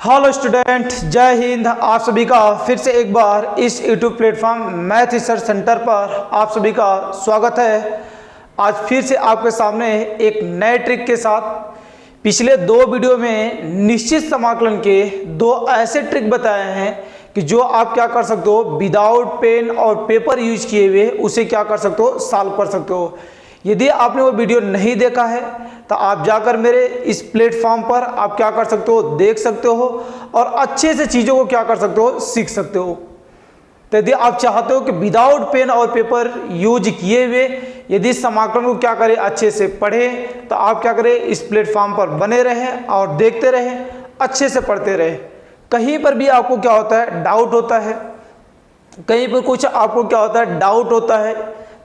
Hello student, जय हिंद। आप सभी का फिर से एक बार इस YouTube platform math research centre पर आप सभी का स्वागत है। आज फिर से आपके सामने एक नए ट्रिक के साथ पिछले दो वीडियो में निश्चित समाकलन के दो ऐसे ट्रिक बताए हैं कि जो आप क्या कर सकते हो, विदाउट पेन और पेपर यूज किए हुए उसे क्या कर सकते हो, सॉल्व कर सकते हो। यदि आपने वो वीडियो नहीं देखा है तो आप जाकर मेरे इस प्लेटफॉर्म पर आप क्या कर सकते हो, देख सकते हो और अच्छे से चीज़ों को क्या कर सकते हो, सीख सकते हो। तो यदि आप चाहते हो कि विदाउट पेन और पेपर यूज किए हुए यदि समाकलन को क्या करें, अच्छे से पढ़ें, तो आप क्या करें, इस प्लेटफॉर्म पर बने रहें और देखते रहें, अच्छे से पढ़ते रहें। कहीं पर भी आपको क्या होता है, डाउट होता है, कहीं पर कुछ आपको क्या होता है, डाउट होता है,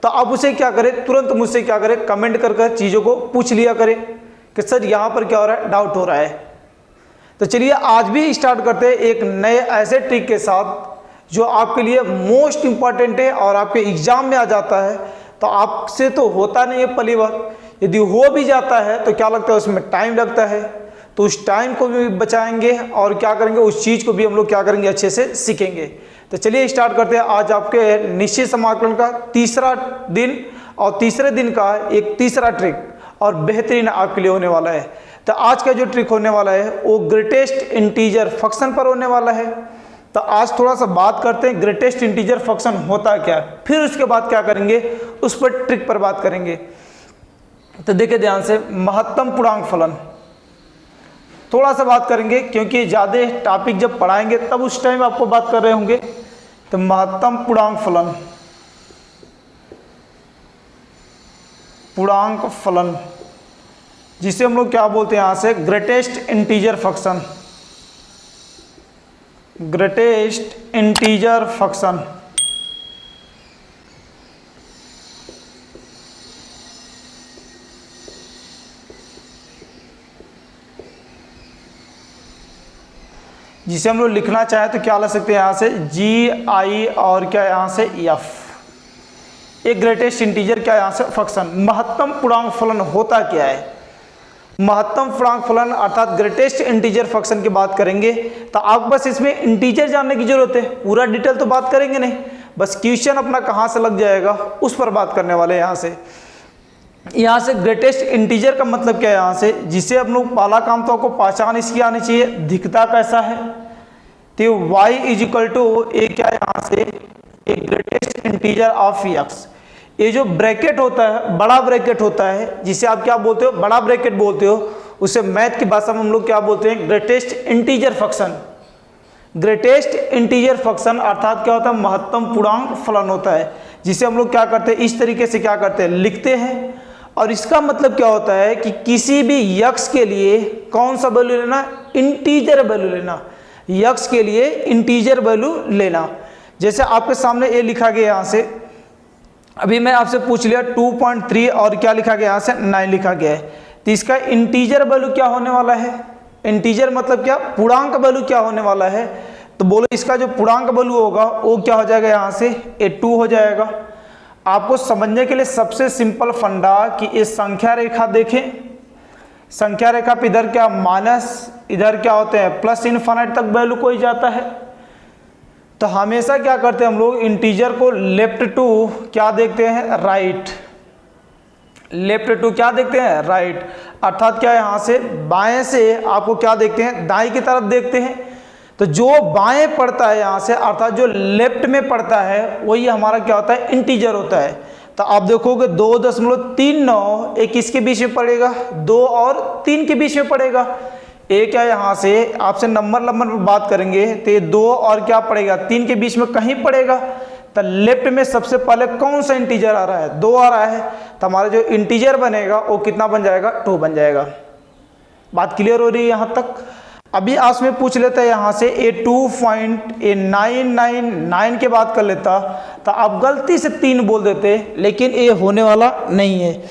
तो आप उसे क्या करें, तुरंत मुझसे क्या करें, कमेंट कर चीज़ों को पूछ लिया करें कि सर यहाँ पर क्या हो रहा है, डाउट हो रहा है। तो चलिए आज भी स्टार्ट करते हैं एक नए ऐसे ट्रिक के साथ जो आपके लिए मोस्ट इंपॉर्टेंट है और आपके एग्जाम में आ जाता है। तो आपसे तो होता नहीं है पहली बार, यदि हो भी जाता है तो क्या लगता है, उसमें टाइम लगता है। तो उस टाइम को भी बचाएंगे और क्या करेंगे, उस चीज़ को भी हम लोग क्या करेंगे, अच्छे से सीखेंगे। तो चलिए स्टार्ट करते हैं आज आपके निश्चित समाकलन का तीसरा दिन और तीसरे दिन का एक तीसरा ट्रिक, और बेहतरीन आपके लिए होने वाला है। तो आज का जो ट्रिक होने वाला है वो ग्रेटेस्ट इंटीजर फंक्शन पर होने वाला है। तो आज थोड़ा सा बात करते हैं ग्रेटेस्ट इंटीजर फंक्शन होता क्या है, फिर उसके बाद क्या करेंगे, उस पर ट्रिक पर बात करेंगे। तो देखिए ध्यान से, महत्तम पूर्णांक फलन थोड़ा सा बात करेंगे क्योंकि ज़्यादा टॉपिक जब पढ़ाएंगे तब उस टाइम आपको बात कर रहे होंगे। तो महत्तम पूर्णांक फलन, पूर्णांक फलन जिसे हम लोग क्या बोलते हैं, यहाँ से greatest integer function, greatest integer function. जिसे हम लोग लिखना चाहे तो क्या लिख सकते हैं, यहाँ से जी आई और क्या यहाँ से एफ, एक ग्रेटेस्ट इंटीजर क्या यहाँ से फंक्शन। महत्तम पूर्णांक फलन होता क्या है, महत्तम पूर्णांक फलन अर्थात ग्रेटेस्ट इंटीजर फंक्शन की बात करेंगे। तो आप बस इसमें इंटीजर जानने की जरूरत है, पूरा डिटेल तो बात करेंगे नहीं, बस क्वेश्चन अपना कहाँ से लग जाएगा उस पर बात करने वाले हैं। यहाँ से ग्रेटेस्ट इंटीजर का मतलब क्या है, यहाँ से जिसे हम लोग पहला काम तो आपको पहचान इसकी आनी चाहिए, दिखता कैसा है। तो y इज इक्वल टू ए क्या है, यहाँ से एक ग्रेटेस्ट इंटीजर ऑफ x। ये जो ब्रैकेट होता है, बड़ा ब्रैकेट होता है, जिसे आप क्या बोलते हो, बड़ा ब्रैकेट बोलते हो, उसे मैथ की भाषा में हम लोग क्या बोलते हैं, greatest integer function. Greatest integer function अर्थात क्या होता है, महत्तम पूर्णांक फलन होता है, जिसे हम लोग क्या करते हैं, इस तरीके से क्या करते हैं, लिखते हैं। और इसका मतलब क्या होता है कि किसी भी यक्स के लिए कौन सा वैल्यू लेना, इंटीजर वैल्यू लेना, यक्स के लिए इंटीजर वैल्यू लेना। जैसे आपके सामने ये लिखा गया, यहाँ से अभी मैं आपसे पूछ लिया 2.3 और क्या लिखा गया, यहाँ से 9 लिखा गया है। तो इसका इंटीजर वैल्यू क्या होने वाला है, इंटीजर मतलब क्या, पूर्णांक वैल्यू क्या होने वाला है। तो बोलो इसका जो पूर्णांक वैल्यू होगा वो क्या हो जाएगा, यहाँ से ये 2 हो जाएगा। आपको समझने के लिए सबसे सिंपल फंडा कि ये संख्या रेखा देखें, संख्या रेखा पे इधर क्या माइनस, इधर क्या होते हैं प्लस इनफाइनाइट तक वैल्यू कोई जाता है। तो हमेशा क्या करते हैं हम लोग, इंटीजर को लेफ्ट टू क्या देखते हैं, राइट, लेफ्ट टू क्या देखते हैं, राइट। अर्थात क्या, यहाँ से बाएं से आपको क्या देखते हैं, दाएं की तरफ देखते हैं। तो जो बाएं पड़ता है यहाँ से, अर्थात जो लेफ्ट में पड़ता है वही हमारा क्या होता है, इंटीजर होता है। तो आप देखोगे 2.39 एक किसके बीच में पड़ेगा, 2 और 3 के बीच में पड़ेगा। एक क्या, यहाँ से आपसे नंबर में बात करेंगे तो ये 2 और क्या पड़ेगा, 3 के बीच में कहीं पड़ेगा। तो लेफ्ट में सबसे पहले कौन सा इंटीजर आ रहा है, 2 आ रहा है। तो हमारा जो इंटीजर बनेगा वो कितना बन जाएगा, 2 बन जाएगा। बात क्लियर हो रही है यहाँ तक। अभी आज में पूछ लेता है यहाँ से ए 2.999 के बाद कर लेता, तो आप गलती से 3 बोल देते, लेकिन ये होने वाला नहीं है।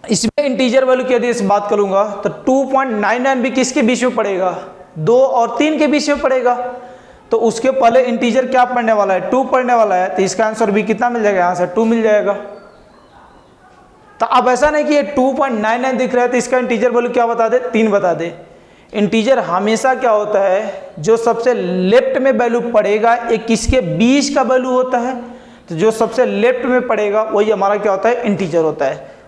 इसमें इंटीजर वैल्यू की यदि इस बात करूंगा तो 2.99 भी किसके बीच में पड़ेगा, 2 और 3 के बीच में पड़ेगा। तो उसके पहले इंटीजर क्या पढ़ने वाला है, 2 पढ़ने वाला है। तो इसका आंसर भी कितना मिल जाएगा, यहाँ से 2 मिल जाएगा। तो अब ऐसा नहीं कि ये 2.99 दिख रहा है तो इसका इंटीजर वैल्यू क्या बता दे, 3 बता दे। इंटीजर हमेशा क्या होता है, जो सबसे लेफ्ट में वैल्यू पड़ेगा एक किसके बीच का वैल्यू होता है, तो जो सबसे लेफ्ट में पड़ेगा वही हमारा क्या होता है, इंटीजर होता है।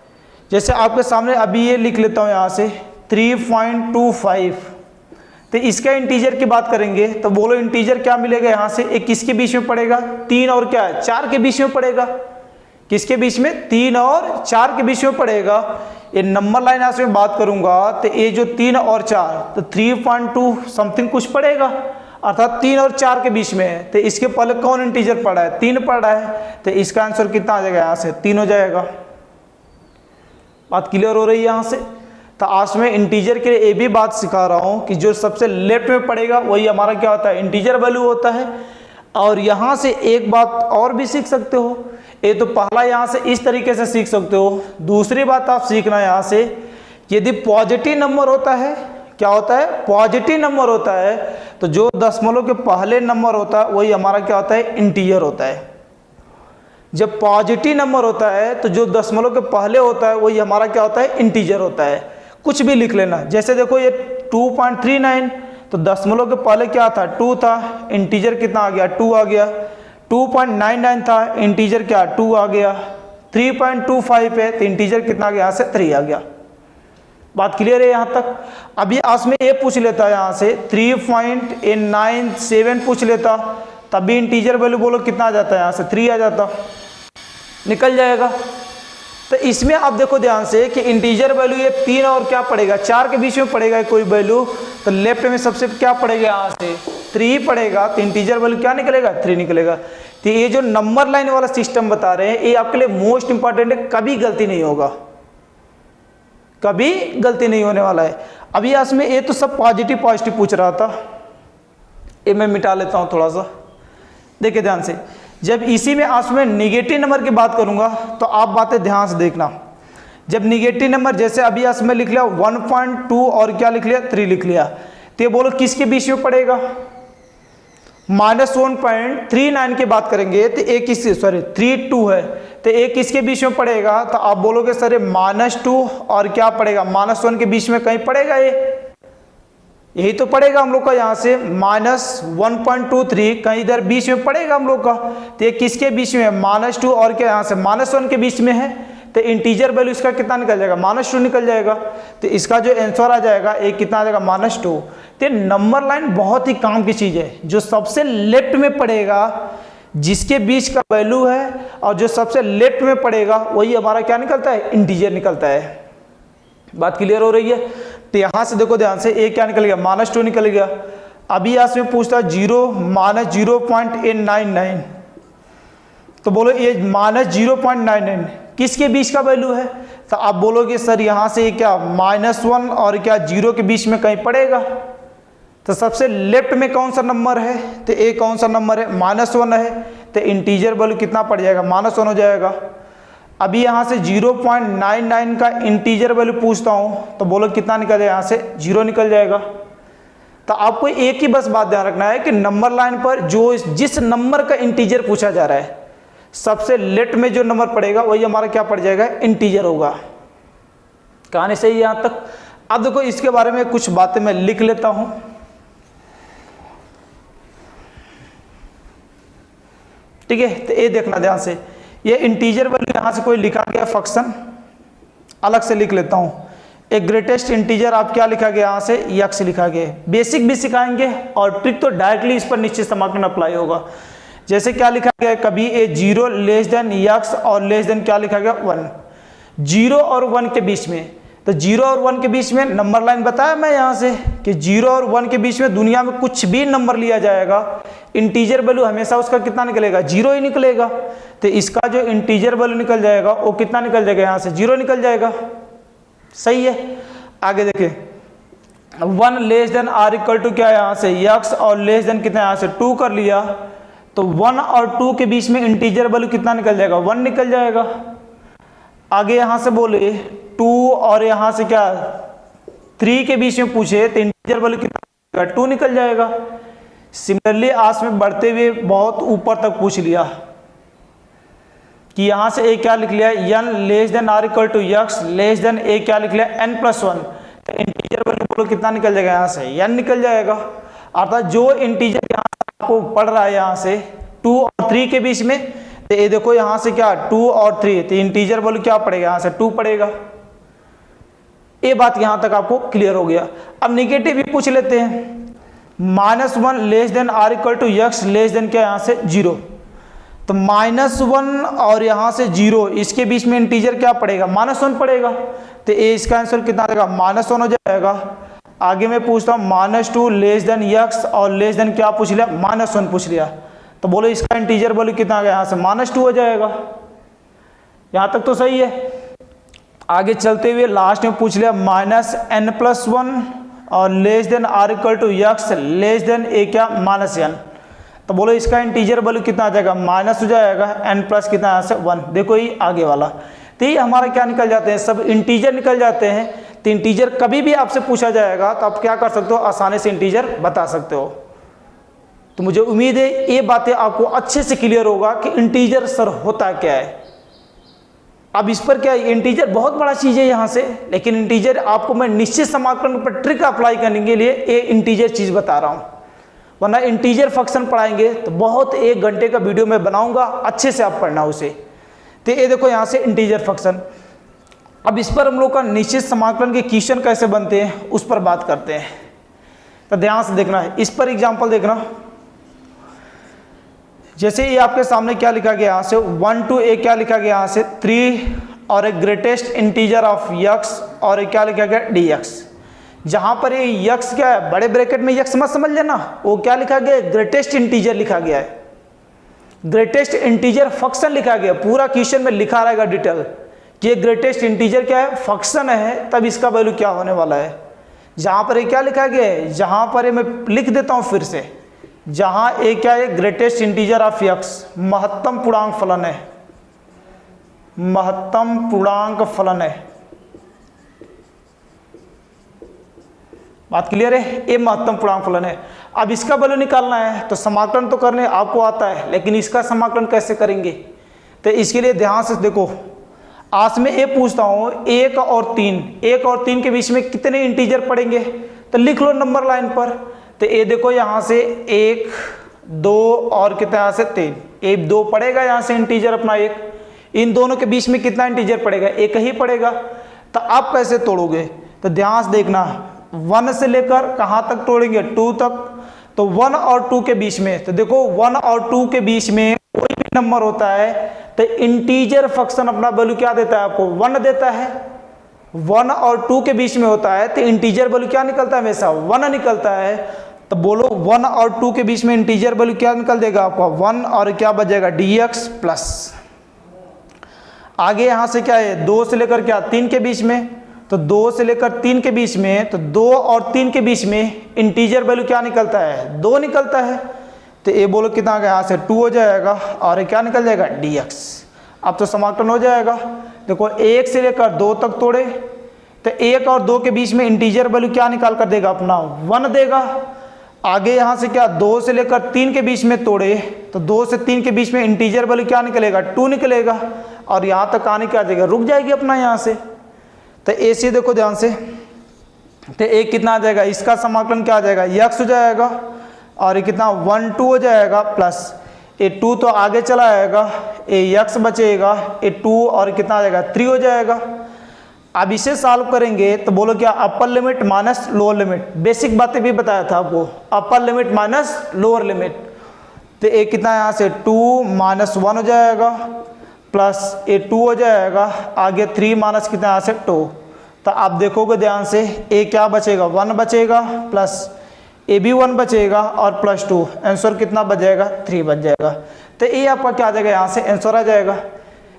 जैसे आपके सामने अभी ये लिख लेता हूँ यहाँ से 3.25, तो इसका इंटीजर की बात करेंगे तो बोलो इंटीजर क्या मिलेगा यहाँ से, एक किसके बीच में पड़ेगा, 3 और क्या है 4 के बीच में पड़ेगा। किसके बीच में, 3 और 4 के बीच में पड़ेगा। ये नंबर लाइन यहाँ से मैं बात करूंगा तो ये जो 3 और 4 तो 3.2 समथिंग कुछ पड़ेगा, अर्थात 3 और 4 के बीच में है। तो इसके पहले कौन इंटीजर पड़ा है, 3 पड़ा है, तो इसका आंसर कितना आ जाएगा, यहाँ से 3 हो जाएगा। बात क्लियर हो रही है यहाँ से। तो आज मैं इंटीजर के लिए ये भी बात सिखा रहा हूँ कि जो सबसे लेफ्ट में पड़ेगा वही हमारा क्या होता है, इंटीजर वैल्यू होता है। और यहाँ से एक बात और भी सीख सकते हो, ये तो पहला यहाँ से इस तरीके से सीख सकते हो। दूसरी बात आप सीखना यहाँ से, यदि पॉजिटिव नंबर होता है, क्या होता है, पॉजिटिव नंबर होता है, तो जो दशमलव के पहले नंबर होता है वही हमारा क्या होता है, इंटीजर होता है। जब पॉजिटिव नंबर होता है तो जो दशमलव के पहले होता है वही हमारा क्या होता है, इंटीजर होता है। कुछ भी लिख लेना, जैसे देखो ये 2.39, तो दशमलव के पहले क्या था, 2 था, इंटीजर कितना आ गया, 2 आ गया। 2.99 था, इंटीजर क्या, 2 आ गया। 3.25 है तो इंटीजर कितना आ गया, यहाँ से 3 आ गया। बात क्लियर है यहाँ तक। अभी आज में ये पूछ लेता है यहाँ से 3.97 पूछ लेता, तभी इंटीजर वैल्यू बोलो कितना आ जाता है, यहाँ से 3 आ जाता, निकल जाएगा। तो इसमें आप देखो ध्यान से कि इंटीजर वैल्यू ये 3 और क्या पड़ेगा, 4 के बीच में पड़ेगा कोई वैल्यू, तो लेफ्ट में सबसे क्या पड़ेगा, यहाँ से 3 पड़ेगा, तो इंटीजर वैल्यू क्या निकलेगा, 3 निकलेगा। तो ये जो नंबर लाइन वाला सिस्टम बता रहे हैं ये आपके लिए मोस्ट इंपॉर्टेंट है, कभी गलती नहीं होगा, कभी गलती नहीं होने वाला है। अभी आज में ये तो सब पॉजिटिव पॉजिटिव पूछ रहा था, ये मैं मिटा लेता हूँ थोड़ा सा, देखिए ध्यान से। जब इसी में आज में निगेटिव नंबर की बात करूंगा तो आप बातें ध्यान से देखना। जब निगेटिव नंबर, जैसे अभी आज में लिख लिया 1.2 और क्या लिख लिया, 3 लिख लिया, तो ये बोलो किसके बीच में पड़ेगा, -1.39 की बात करेंगे तो एक किसके, सॉरी 32 है, तो एक किसके बीच में पड़ेगा, तो आप बोलोगे सर -2 और क्या पड़ेगा, -1 के बीच में कहीं पड़ेगा, ये यही तो पड़ेगा हम लोग का, यहाँ से -1.23 कहीं इधर बीच में पड़ेगा हम लोग का। तो ये किसके बीच में है, -2 और क्या यहाँ से -1 के बीच में है, तो इंटीजर वैल्यू इसका कितना निकल जाएगा, -2 निकल जाएगा। तो इसका जो आंसर आ जाएगा एक कितना आ जाएगा, -2। तो नंबर लाइन बहुत ही काम की चीज़ है, जो सबसे लेफ्ट में पड़ेगा जिसके बीच का वैल्यू है और जो सबसे लेफ्ट में पड़ेगा वही हमारा क्या निकलता है, इंटीजर निकलता है। बात क्लियर हो रही है। तो यहाँ से देखो ध्यान से, ए क्या निकल गया, -2 निकल गया। अभी यहाँ से पूछता है 0-0.99, तो बोलो ये -0.99 किसके बीच का वैल्यू है, तो आप बोलोगे सर यहाँ से क्या -1 और क्या 0 के बीच में कहीं पड़ेगा। तो सबसे लेफ्ट में कौन सा नंबर है, तो ए कौन सा नंबर है, -1 है, तो इंटीजर वैल्यू कितना पड़ जाएगा, -1 हो जाएगा। अभी यहाँ से 0.99 का इंटीजर वैल्यू पूछता हूँ तो बोलो कितना निकल जाएगा, यहाँ से 0 निकल जाएगा। तो आपको एक ही बस बात ध्यान रखना है कि नंबर लाइन पर जो जिस नंबर का इंटीजर पूछा जा रहा है सबसे लेफ्ट में जो नंबर पड़ेगा वही हमारा क्या पड़ जाएगा, इंटीजर होगा। कहानी सही है यहाँ तक। अब देखो इसके बारे में कुछ बातें मैं लिख लेता हूँ। ठीक है, तो ये देखना ध्यान से, ये इंटीजर वैल्यू यहाँ से कोई लिखा गया फंक्शन, अलग से लिख लेता हूँ। एक ग्रेटेस्ट इंटीजर आप क्या लिखा गया, यहाँ से यक्स लिखा गया। बेसिक भी सिखाएंगे और ट्रिक तो डायरेक्टली इस पर निश्चित समाकलन अप्लाई होगा। जैसे क्या लिखा गया, कभी ए 0 लेस देन यक्स और लेस देन क्या लिखा गया 1, 0 और 1 के बीच में। तो 0 और 1 के बीच में नंबर लाइन बताया मैं यहाँ से कि 0 और 1 के बीच में दुनिया में कुछ भी नंबर लिया जाएगा, इंटीजर वैल्यू हमेशा उसका कितना निकलेगा, 0 ही निकलेगा। तो इसका जो इंटीजर वैल्यू निकल जाएगा वो कितना निकल जाएगा, यहाँ से 0 निकल जाएगा। सही है। आगे देखें, 1 less than are equal to क्या है, यहाँ से यक्स और लेस देन कितना, यहाँ से 2 कर लिया। तो 1 और 2 के बीच में इंटीजर वैल्यू कितना निकल जाएगा, 1 निकल जाएगा। आगे यहाँ से बोले 2 और यहाँ से क्या 3 के बीच में पूछे तो इंटीजर वैल्यू कितना, 2 निकल जाएगा। सिमिलरली आज में बढ़ते हुए बहुत ऊपर तक पूछ लिया कि यहाँ से ए क्या लिख लिया, n less than are equal to X less than A क्या लिख लिया n+1, तो इंटीजर वैल्यू बोलो कितना निकल जाएगा यहाँ से, n निकल जाएगा। अर्थात जो इंटीजर यहाँ आपको पढ़ रहा है यहाँ से 2 और 3 के बीच में, तो ये देखो यहाँ से क्या 2 और 3, तो इंटीजर वैल्यू क्या पड़ेगा, यहाँ से 2 पड़ेगा। ये बात यहाँ तक आपको क्लियर हो गया। अब निगेटिव भी पूछ लेते हैं, -1 less than are equal to x less than क्या यहाँ से 0। तो -1 और यहाँ से 0 इसके बीच में इंटीजर क्या पड़ेगा, -1 पड़ेगा। तो ये इसका आंसर कितना आएगा, -1 हो जाएगा। आगे मैं पूछता हूँ -2 लेस देन x और लेस देन क्या पूछ लिया, -1 पूछ लिया। तो बोलो इसका इंटीजर बोलो कितना आ गया, यहाँ से -2 हो जाएगा। यहाँ तक तो सही है। आगे चलते हुए लास्ट में पूछ लिया -n+1 और less than are equal to x less than A क्या -n। तो बोलो इसका इंटीजर वैल्यू कितना आ जाएगा, माइनस हो जाएगा, n प्लस कितना यहाँ से 1। देखो ये आगे वाला, तो ये हमारा क्या निकल जाते हैं, सब इंटीजर निकल जाते हैं। तो इंटीजर कभी भी आपसे पूछा जाएगा तो आप क्या कर सकते हो, आसानी से इंटीजर बता सकते हो। तो मुझे उम्मीद है ये बातें आपको अच्छे से क्लियर होगा कि इंटीजर सर होता क्या है। अब इस पर क्या, इंटीजर बहुत बड़ा चीज़ है यहाँ से, लेकिन इंटीजर आपको मैं निश्चित समाकलन पर ट्रिक अप्लाई करने के लिए ये इंटीजर चीज़ बता रहा हूँ। वरना इंटीजर फंक्शन पढ़ाएंगे तो बहुत 1 घंटे का वीडियो मैं बनाऊंगा, अच्छे से आप पढ़ना उसे। तो ये देखो यहाँ से इंटीजर फंक्शन। अब इस पर हम लोग का निश्चित समाकलन के क्वेश्चन कैसे बनते हैं उस पर बात करते हैं। तो ध्यान से देखना है, इस पर एग्जाम्पल देखना। जैसे ये आपके सामने क्या लिखा गया, यहाँ से 1 to a क्या लिखा गया, यहाँ से 3 और एक ग्रेटेस्ट इंटीजर ऑफ x और एक क्या लिखा गया dx। जहाँ पर ये x क्या है, बड़े ब्रैकेट में x मत समझ लेना, वो क्या लिखा गया, ग्रेटेस्ट इंटीजर लिखा गया है। ग्रेटेस्ट इंटीजर फंक्शन लिखा गया, पूरा क्वेश्चन में लिखा रहेगा डिटेल कि ये ग्रेटेस्ट इंटीजर क्या है, फंक्शन है, तब इसका वैल्यू क्या होने वाला है। जहाँ पर ये क्या लिखा गया है, जहाँ पर ये मैं लिख देता हूँ फिर से, जहाँ ए क्या है, ग्रेटेस्ट इंटीजर ऑफ x, महत्तम पूर्णांक फलन है, महत्तम पूर्णांक फलन है। बात क्लियर है, ये महत्तम पूर्णांक फलन है। अब इसका वैल्यू निकालना है तो समाकलन तो करने आपको आता है, लेकिन इसका समाकलन कैसे करेंगे, तो इसके लिए ध्यान से देखो। आज मैं ये पूछता हूँ 1 और 3 के बीच में कितने इंटीजर पड़ेंगे, तो लिख लो नंबर लाइन पर। तो ये देखो यहाँ से 1, 2 और कितना यहाँ से 3, 1 2 पड़ेगा यहाँ से इंटीजर अपना 1। इन दोनों के बीच में कितना इंटीजर पड़ेगा, 1 ही पड़ेगा। तो आप कैसे तोड़ोगे, तो ध्यान से देखना, 1 से लेकर कहाँ तक तोड़ेंगे, 2 तक। तो 1 और 2 के बीच में, तो देखो 1 और 2 के बीच में कोई भी नंबर होता है तो इंटीजर फंक्शन अपना वैल्यू क्या देता है आपको, 1 देता है। 1 और 2 के बीच में होता है तो इंटीजर वैल्यू क्या निकलता है, हमेशा 1 निकलता है। तो बोलो 1 और 2 के बीच में इंटीजर वैल्यू क्या निकल देगा आपका, 1 और क्या बचेगा dx प्लस। आगे यहाँ से क्या है, 2 से लेकर क्या 3 के बीच में, तो 2 से लेकर 3 के बीच में, तो 2 और 3 के बीच में इंटीजर वैल्यू क्या निकलता है, 2 निकलता है। तो ये बोलो कितना आ गया, यहाँ से 2 हो जाएगा और ये क्या निकल जाएगा dx। अब तो समाकलन हो जाएगा। देखो 1 से लेकर 2 तक तोड़े तो 1 और 2 के बीच में इंटीजर वैल्यू क्या निकाल कर देगा अपना, 1 देगा। आगे यहाँ से क्या 2 से लेकर 3 के बीच में तोड़े तो 2 से 3 के बीच में इंटीजर वैल्यू क्या निकलेगा, 2 निकलेगा। और यहाँ तक आने क्या जाएगा, रुक जाएगी अपना यहाँ से। तो ऐसे देखो ध्यान से, तो एक कितना आ जाएगा, इसका समाकलन क्या आ जाएगा, x हो जाएगा और ये कितना 1 2 हो जाएगा प्लस ये 2 तो आगे चला आएगा, ये x बचेगा, ये 2 और कितना आ जाएगा 3 हो जाएगा। अब इसे सॉल्व करेंगे तो बोलो क्या, upper limit minus lower limit, basic बातें भी बताया था आपको, upper limit minus lower limit. तो ये कितना यहाँ से 2 -1 हो जाएगा प्लस ये 2 हो जाएगा, आगे 3 माइनस कितना यहाँ से 2। तो आप देखोगे ध्यान से, ए क्या बचेगा, 1 बचेगा प्लस ए भी 1 बचेगा और प्लस 2, आंसर कितना बच जाएगा, 3 बच जाएगा। तो ये आपका क्या आ जाएगा, यहाँ से आंसर आ जाएगा।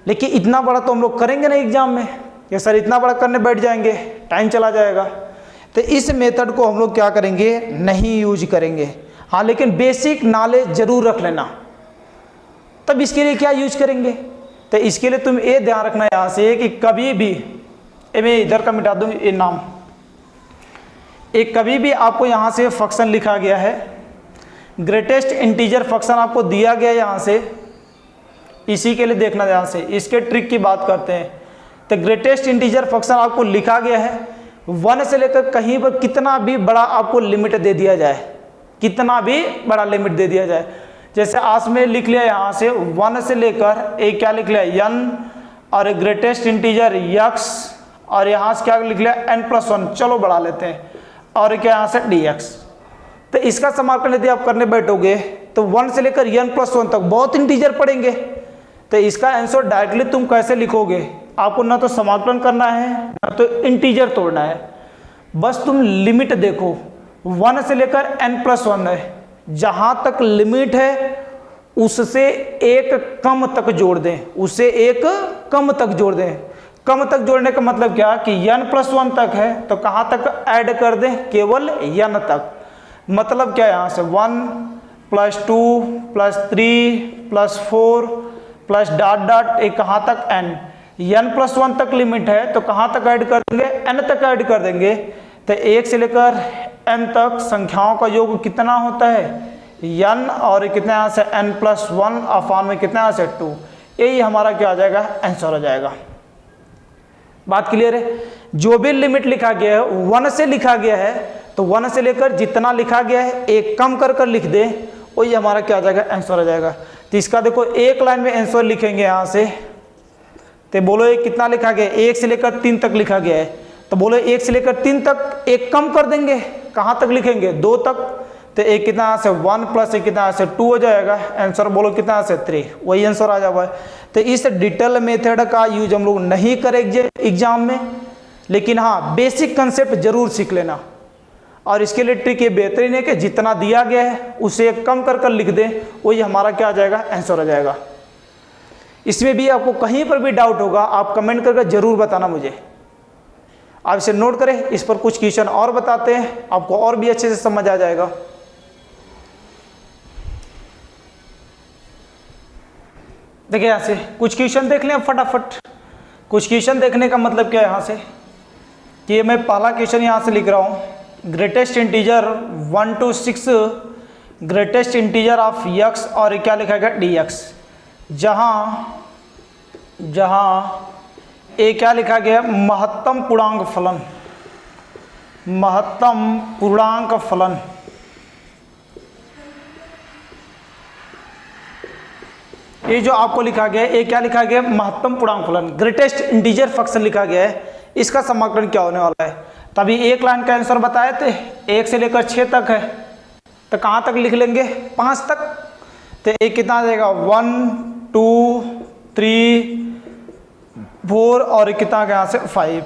लेकिन इतना बड़ा तो हम लोग करेंगे ना एग्जाम में, कि सर इतना बड़ा करने बैठ जाएंगे, टाइम चला जाएगा। तो इस मेथड को हम लोग क्या करेंगे, नहीं यूज करेंगे। हाँ, लेकिन बेसिक नॉलेज जरूर रख लेना। तब इसके लिए क्या यूज करेंगे, तो इसके लिए तुम ये ध्यान रखना यहाँ से कि कभी भी, मैं इधर का मिटा दूँ ये नाम, एक कभी भी आपको यहाँ से फंक्शन लिखा गया है, ग्रेटेस्ट इंटीजर फंक्शन आपको दिया गया है यहाँ से, इसी के लिए देखना ध्यान से, इसके ट्रिक की बात करते हैं। तो ग्रेटेस्ट इंटीजर फंक्शन आपको लिखा गया है, 1 से लेकर कहीं पर कितना भी बड़ा आपको लिमिट दे दिया जाए, कितना भी बड़ा लिमिट दे दिया जाए, जैसे आज में लिख लिया यहाँ से 1 से लेकर एक क्या लिख लिया n और ग्रेटेस्ट इंटीजर x और यहाँ से क्या लिख लिया n+1, चलो बढ़ा लेते हैं, और क्या यहाँ से dx। तो इसका समाकलन यदि आप करने बैठोगे तो 1 से लेकर n+1 तक बहुत इंटीजर पड़ेंगे। तो इसका आंसर डायरेक्टली तुम कैसे लिखोगे, आपको ना तो समाकलन करना है ना तो इंटीजर तोड़ना है, बस तुम लिमिट देखो 1 से लेकर n+1 है, जहां तक लिमिट है उससे एक कम तक जोड़ दें, उससे एक कम तक जोड़ दें। कम तक जोड़ने का मतलब क्या कि n+1 तक है तो कहां तक ऐड कर दें, केवल n तक। मतलब क्या यहाँ से 1 + 2 + 3 + 4 प्लस डॉट डॉट एक कहाँ तक n+1 तक लिमिट है तो कहाँ तक ऐड कर देंगे, n तक ऐड कर देंगे। तो 1 से लेकर n तक संख्याओं का योग कितना होता है n, और कितना यहाँ से n+1 अपान में कितना यहाँ से 2, यही हमारा क्या आ जाएगा, आंसर हो जाएगा। बात क्लियर है। जो भी लिमिट लिखा गया है 1 से लिखा गया है तो 1 से लेकर जितना लिखा गया है एक कम कर कर लिख दे, वही हमारा क्या आ जाएगा, आंसर हो जाएगा। तो इसका देखो एक लाइन में आंसर लिखेंगे यहाँ से, तो बोलो ये कितना लिखा गया है, 1 से लेकर 3 तक लिखा गया है, तो बोलो 1 से लेकर 3 तक एक कम कर देंगे, कहाँ तक लिखेंगे, 2 तक। तो एक कितना यहाँ से 1 + एक कितना यहाँ से 2 हो जाएगा, आंसर बोलो कितना यहाँ से 3, वही आंसर आ जाएगा। तो इस डिटेल मेथड का यूज हम लोग नहीं करेंगे एग्जाम में, लेकिन हाँ बेसिक कंसेप्ट जरूर सीख लेना। और इसके लिए ट्रिक ये बेहतरीन है कि जितना दिया गया है उसे कम कर कर लिख दें, वही हमारा क्या आ जाएगा, आंसर आ जाएगा। इसमें भी आपको कहीं पर भी डाउट होगा आप कमेंट करके जरूर बताना मुझे। आप इसे नोट करें, इस पर कुछ क्वेश्चन और बताते हैं, आपको और भी अच्छे से समझ आ जाएगा। देखिए यहाँ से कुछ क्वेश्चन देख लें फटाफट। कुछ क्वेश्चन देखने का मतलब क्या है यहाँ से कि मैं पहला क्वेश्चन यहाँ से लिख रहा हूँ, greatest integer 1 to 6 greatest integer of x और क्या लिखा गया dx, जहाँ ए क्या लिखा गया, महत्तम पूर्णांक फलन, महत्तम पूर्णांक फलन। ये जो आपको लिखा गया है ये क्या लिखा गया, महत्तम पूर्णांक फलन, ग्रेटेस्ट इंटीजर फंक्शन लिखा गया है। इसका समाकलन क्या होने वाला है, तभी एक लाइन का आंसर बताए थे 1 से लेकर 6 तक है, तो कहाँ तक लिख लेंगे, 5 तक। तो एक कितना आ जाएगा 1 2 3 4 और कितना यहाँ से 5।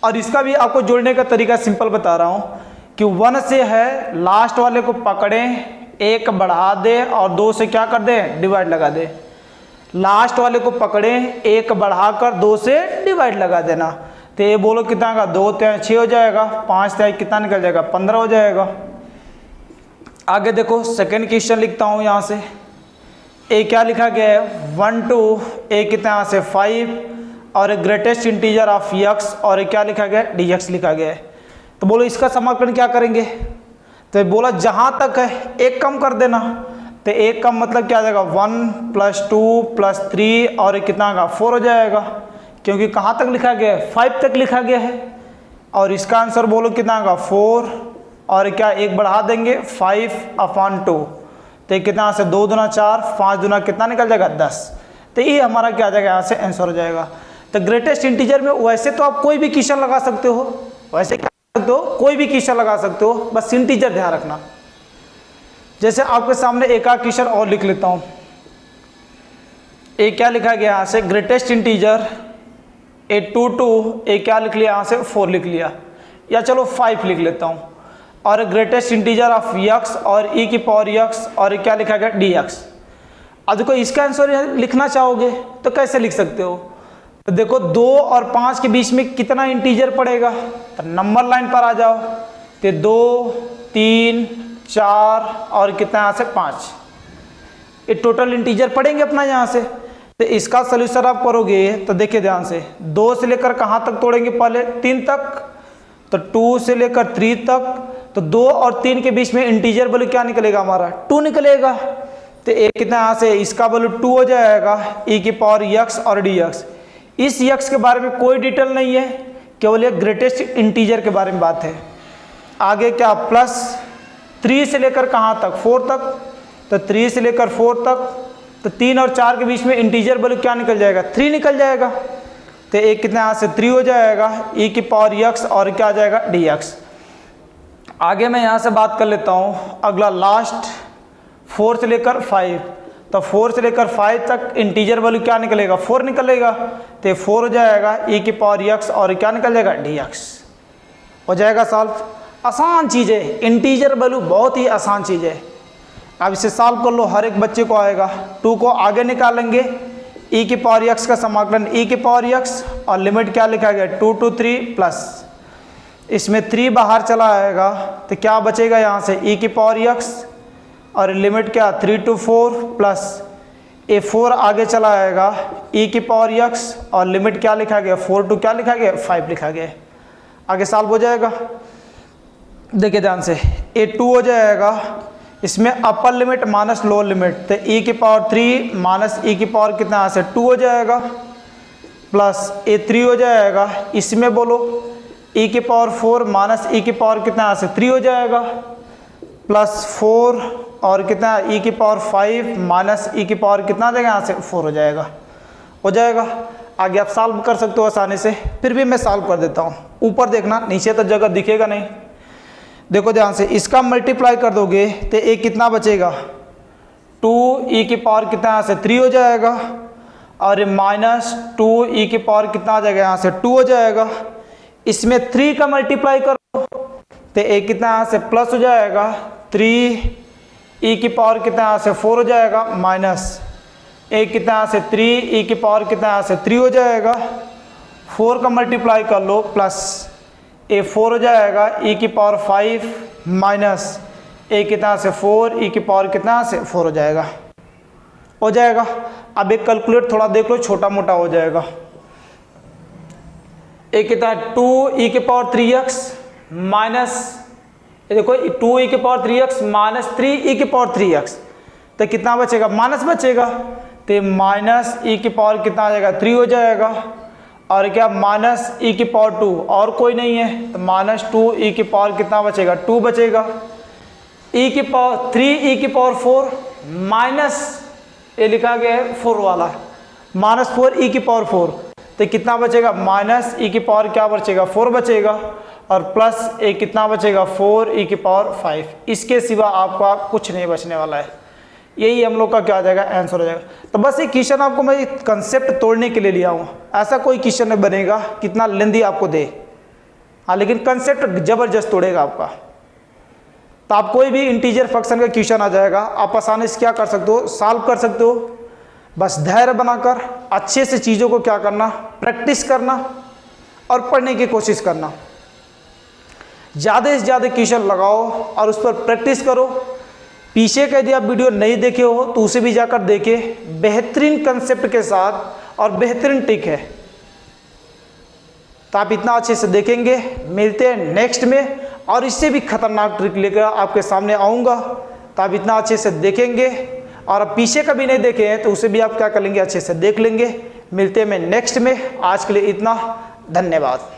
और इसका भी आपको जोड़ने का तरीका सिंपल बता रहा हूँ कि 1 से है लास्ट वाले को पकड़ें, 1 बढ़ा दे और 2 से क्या कर दे, डिवाइड लगा दे। लास्ट वाले को पकड़ें, 1 बढ़ाकर 2 से डिवाइड लगा देना। तो ये बोलो कितना का, 2 × 6 हो जाएगा, 5 × कितना निकल जाएगा, 15 हो जाएगा। आगे देखो सेकेंड क्वेश्चन लिखता हूँ यहाँ से, ए क्या लिखा गया है 1 to ए कितना यहाँ से 5 और ग्रेटेस्ट इंटीजर ऑफ x और क्या लिखा गया है dx लिखा गया है। तो बोलो इसका समाकलन क्या करेंगे, तो बोला जहाँ तक है एक कम कर देना। तो एक कम मतलब क्या आ जाएगा 1 + 2 + 3 और कितना का 4 हो जाएगा, क्योंकि कहाँ तक लिखा गया है 5 तक लिखा गया है। और इसका आंसर बोलो कितना का 4 और क्या 1 बढ़ा देंगे 5/2, तो कितना से 2 दूना 4, 5 दूना कितना निकल जाएगा 10। तो ये हमारा क्या आ जाएगा, यहाँ से आंसर हो जाएगा। तो ग्रेटेस्ट इंटीजर में वैसे तो आप कोई भी क्वेश्चन लगा सकते हो, वैसे क्या कर सकते हो, कोई भी क्वेश्चन लगा सकते हो, बस इंटीजर ध्यान रखना। जैसे आपके सामने एक आध क्वेश्चन और लिख लेता हूँ। एक क्या लिखा गया यहाँ से, ग्रेटेस्ट इंटीजर ए 2 to ए क्या लिख लिया यहाँ से 4 लिख लिया, या चलो 5 लिख लेता हूँ। और ग्रेटेस्ट इंटीजर ऑफ x और e⁻x और क्या लिखा गया dx। अब देखो इसका आंसर लिखना चाहोगे तो कैसे लिख सकते हो, तो देखो 2 और 5 के बीच में कितना इंटीजर पड़ेगा, तो नंबर लाइन पर आ जाओ। तो 2 3 4 और कितना यहाँ से 5, ये टोटल इंटीजर पड़ेंगे अपना यहाँ से। तो इसका सोल्यूशन आप करोगे तो देखिए ध्यान से, 2 से लेकर कहाँ तक तोड़ेंगे, पहले 3 तक, तो 2 से लेकर 3 तक, तो 2 और 3 के बीच में इंटीजर वैल्यू क्या निकलेगा हमारा 2 निकलेगा। तो एक कितना यहाँ से इसका वैल्यू 2 हो जाएगा e⁻x और dx। इस x के बारे में कोई डिटेल नहीं है केवल एक ग्रेटेस्ट इंटीजर के बारे में बात है। आगे क्या प्लस 3 से लेकर कहाँ तक 4 तक, तो 3 से लेकर 4 तक, तो 3 और 4 के बीच में इंटीजर वैल्यू क्या निकल जाएगा 3 निकल जाएगा। तो एक कितना यहाँ से 3 हो जाएगा e की पावर x और क्या आ जाएगा dx। आगे मैं यहाँ से बात कर लेता हूँ अगला लास्ट 4 से लेकर 5, तो 4 से लेकर 5 तक इंटीजर वैल्यू क्या निकलेगा 4 निकलेगा, तो 4 हो जाएगा e की पावर x और क्या निकल जाएगा dx। हो जाएगा सॉल्व। आसान चीज़ है, इंटीजर वैल्यू बहुत ही आसान चीज़ है। अब इसे सॉल्व कर लो, हर एक बच्चे को आएगा। 2 को आगे निकालेंगे, e की पावर x का समाकलन e की पावर x और लिमिट क्या लिखा गया 2 to 3 प्लस, इसमें 3 बाहर चला आएगा तो क्या बचेगा यहाँ से e की पावर x और लिमिट क्या 3 to 4 प्लस ए 4 आगे चला आएगा e की पावर x और लिमिट क्या लिखा गया 4 to क्या लिखा गया 5 लिखा गया। आगे सॉल्व हो जाएगा। देखिए ध्यान से, ए 2 हो जाएगा, इसमें upper limit minus lower limit, तो e की पावर 3 माइनस e की पावर कितना यहाँ से 2 हो जाएगा प्लस ए 3 हो जाएगा, इसमें बोलो e की पावर 4 माइनस e की पावर कितना यहाँ से 3 हो जाएगा प्लस 4 और कितना e की पावर 5 माइनस e की पावर कितना आ जाएगा यहाँ से 4 हो जाएगा। हो जाएगा। आगे आप सॉल्व कर सकते हो आसानी से, फिर भी मैं सॉल्व कर देता हूँ। ऊपर देखना, नीचे तो जगह दिखेगा नहीं। देखो ध्यान से, इसका मल्टीप्लाई कर दोगे तो एक कितना बचेगा 2 e की पावर कितना यहाँ से 3 हो जाएगा और माइनस 2 e की पावर कितना आ जाएगा यहाँ से 2 हो जाएगा। इसमें 3 का मल्टीप्लाई करो तो एक कितना यहाँ से प्लस हो जाएगा 3 e की पावर कितना यहाँ से 4 हो जाएगा माइनस एक कितना यहाँ से 3 e की पावर कितना यहाँ से 3 हो जाएगा। 4 का मल्टीप्लाई कर लो प्लस ए 4 हो जाएगा e की पावर 5 माइनस ए कितना से 4 e की पावर कितना से 4 हो जाएगा। हो जाएगा। अब एक कैलकुलेट थोड़ा देख लो, छोटा मोटा हो जाएगा। एक कितना 2 e की पावर 3x माइनस देखो 2 e की पावर 3x माइनस 3 e की पावर 3x, तो कितना बचेगा माइनस बचेगा, तो माइनस e की पावर कितना आ जाएगा 3 हो जाएगा और क्या माइनस e की पावर 2 और कोई नहीं है, तो माइनस 2 e की पावर कितना बचेगा 2 बचेगा। e की पावर 3 e की पावर 4 माइनस ये लिखा गया है 4 वाला माइनस 4 e की पावर 4, तो कितना बचेगा माइनस e की पावर क्या बचेगा 4 बचेगा और प्लस ए कितना बचेगा 4 e की पावर 5। इसके सिवा आपका कुछ नहीं बचने वाला है। यही हम लोग का क्या आ जाएगा आंसर हो जाएगा। तो बस ये क्वेश्चन आपको मैं कंसेप्ट तोड़ने के लिए लिया हूँ, ऐसा कोई क्वेश्चन नहीं बनेगा कितना लेंदी आपको दे, हाँ लेकिन कंसेप्ट जबरदस्त तोड़ेगा आपका। तो आप कोई भी इंटीजर फंक्शन का क्वेश्चन आ जाएगा, आप आसानी से क्या कर सकते हो सॉल्व कर सकते हो। बस धैर्य बनाकर अच्छे से चीज़ों को क्या करना प्रैक्टिस करना और पढ़ने की कोशिश करना। ज़्यादा से ज़्यादा क्वेश्चन लगाओ और उस पर प्रैक्टिस करो। पीछे का यदि आप वीडियो नहीं देखे हो तो उसे भी जाकर देखें, बेहतरीन कंसेप्ट के साथ और बेहतरीन ट्रिक है। तो आप इतना अच्छे से देखेंगे। मिलते हैं नेक्स्ट में और इससे भी खतरनाक ट्रिक लेकर आपके सामने आऊँगा। तो आप इतना अच्छे से देखेंगे और अब पीछे का भी नहीं देखे हैं तो उसे भी आप क्या कर लेंगे अच्छे से देख लेंगे। मिलते हैं मैं नेक्स्ट में। आज के लिए इतना, धन्यवाद।